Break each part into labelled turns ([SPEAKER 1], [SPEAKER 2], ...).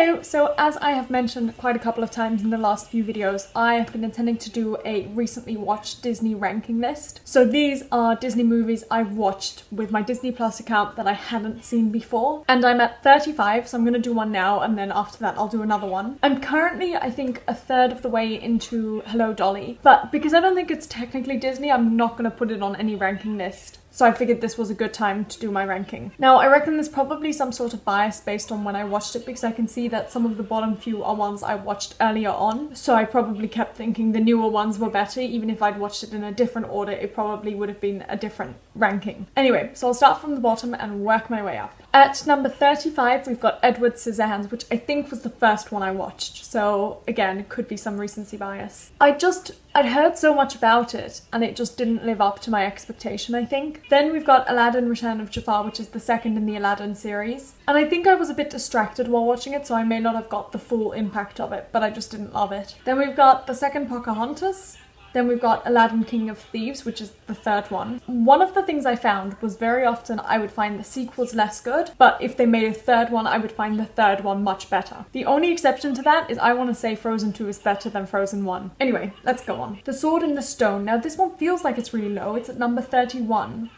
[SPEAKER 1] Hello! So as I have mentioned quite a couple of times in the last few videos, I have been intending to do a recently watched Disney ranking list. So these are Disney movies I've watched with my Disney Plus account that I hadn't seen before. And I'm at 35, so I'm going to do one now, and then after that I'll do another one. I'm currently, I think, a third of the way into Hello Dolly, but because I don't think it's technically Disney, I'm not going to put it on any ranking list. So I figured this was a good time to do my ranking. Now, I reckon there's probably some sort of bias based on when I watched it, because I can see that some of the bottom few are ones I watched earlier on. So I probably kept thinking the newer ones were better. Even if I'd watched it in a different order, it probably would have been a different ranking. Anyway, so I'll start from the bottom and work my way up. At number 35, we've got Edward Scissorhands, which I think was the first one I watched. So again, it could be some recency bias. I'd heard so much about it, and it just didn't live up to my expectation, I think. Then we've got Aladdin Return of Jafar, which is the second in the Aladdin series. And I think I was a bit distracted while watching it, so I may not have got the full impact of it, but I just didn't love it. Then we've got the second Pocahontas. Then we've got Aladdin King of Thieves, which is the third one. One of the things I found was very often I would find the sequels less good, but if they made a third one, I would find the third one much better. The only exception to that is I want to say Frozen 2 is better than Frozen 1. Anyway, let's go on. The Sword in the Stone. Now this one feels like it's really low. It's at number 31.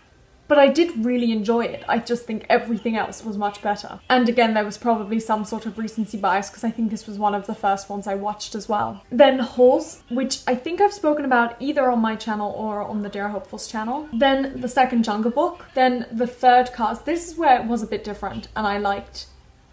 [SPEAKER 1] But I did really enjoy it. I just think everything else was much better. And again, there was probably some sort of recency bias because I think this was one of the first ones I watched as well. Then Holes, which I think I've spoken about either on my channel or on the Dear Hopefuls channel. Then the second Jungle Book. Then the third Cars. This is where it was a bit different, and I liked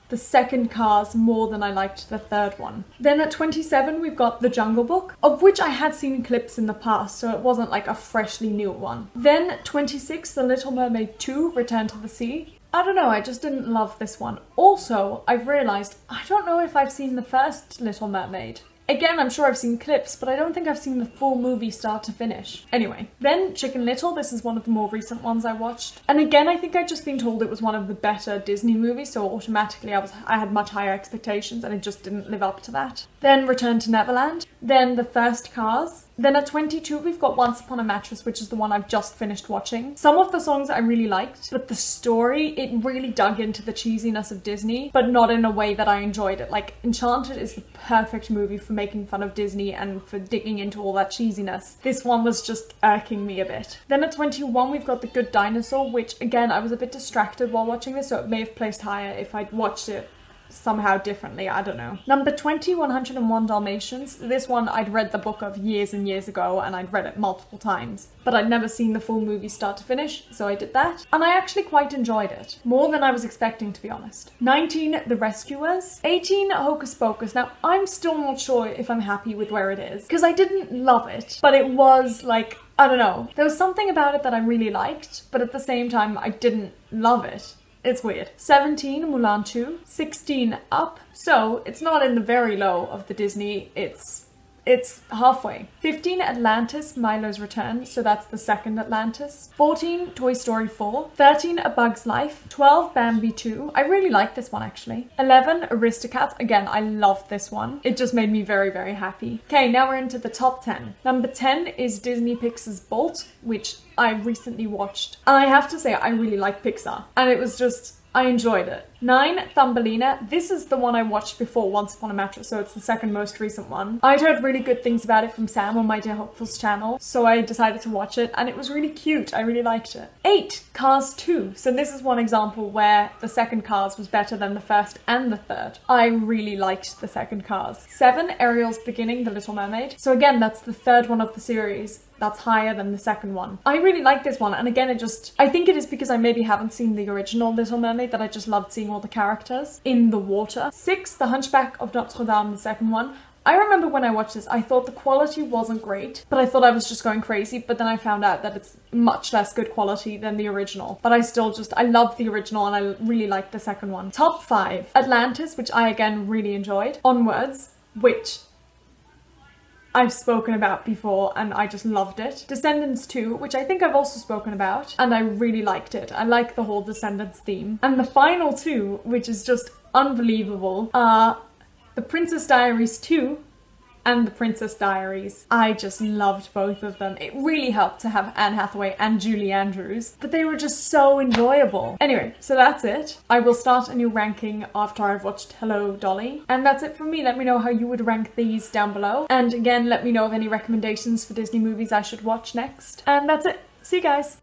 [SPEAKER 1] the second Cars more than I liked the third one. Then at 27, we've got The Jungle Book, of which I had seen clips in the past, so it wasn't like a freshly new one. Then 26, The Little Mermaid 2, Return to the Sea. I don't know, I just didn't love this one. Also, I've realised, I don't know if I've seen the first Little Mermaid. Again, I'm sure I've seen clips, but I don't think I've seen the full movie start to finish. Anyway, then Chicken Little, this is one of the more recent ones I watched. And again, I think I'd just been told it was one of the better Disney movies, so automatically I had much higher expectations and it just didn't live up to that. Then Return to Neverland. Then The First Cars. Then at 22, we've got Once Upon a Mattress, which is the one I've just finished watching. Some of the songs I really liked, but the story, it really dug into the cheesiness of Disney, but not in a way that I enjoyed it. Like, Enchanted is the perfect movie for making fun of Disney and for digging into all that cheesiness. This one was just irking me a bit. Then at 21, we've got The Good Dinosaur, which again, I was a bit distracted while watching this, so it may have placed higher if I'd watched it somehow differently, I don't know. Number 20, 101 Dalmatians. This one I'd read the book of years and years ago, and I'd read it multiple times, but I'd never seen the full movie start to finish, so I did that. And I actually quite enjoyed it. More than I was expecting, to be honest. 19, The Rescuers. 18, Hocus Pocus. Now, I'm still not sure if I'm happy with where it is, because I didn't love it, but it was like, I don't know. There was something about it that I really liked, but at the same time, I didn't love it. It's weird. 17, Mulan 2. 16, Up. So, it's not in the very low of the Disney, it's halfway. 15, Atlantis, Milo's Return, so that's the second Atlantis. 14, Toy Story 4. 13, A Bug's Life. 12, Bambi 2. I really like this one, actually. 11, Aristocats. Again, I loved this one. It just made me very, very happy. Okay, now we're into the top 10. Number 10 is Disney Pixar's Bolt, which I recently watched. And I have to say, I really like Pixar. And it was just, I enjoyed it. 9, Thumbelina. This is the one I watched before Once Upon a Mattress, so it's the second most recent one. I'd heard really good things about it from Sam on my Dear Hopefuls channel, so I decided to watch it, and it was really cute. I really liked it. 8, Cars 2. So this is one example where the second Cars was better than the first and the third. I really liked the second Cars. 7, Ariel's Beginning, The Little Mermaid. So again, that's the third one of the series. That's higher than the second one. I really like this one, and again, I think it is because I maybe haven't seen the original Little Mermaid that I just loved seeing all the characters in the water. 6, The Hunchback of Notre Dame, the second one. I remember when I watched this, I thought the quality wasn't great, but I thought I was just going crazy, but then I found out that it's much less good quality than the original. But I love the original, and I really like the second one. Top 5. Atlantis, which I again really enjoyed. Onwards, which I've spoken about before and I just loved it. Descendants 2, which I think I've also spoken about, and I really liked it. I like the whole Descendants theme. And the final 2, which is just unbelievable, are The Princess Diaries 2 and The Princess Diaries. I just loved both of them. It really helped to have Anne Hathaway and Julie Andrews, but they were just so enjoyable. Anyway, so that's it. I will start a new ranking after I've watched Hello, Dolly. And that's it from me. Let me know how you would rank these down below. And again, let me know of any recommendations for Disney movies I should watch next. And that's it. See you guys.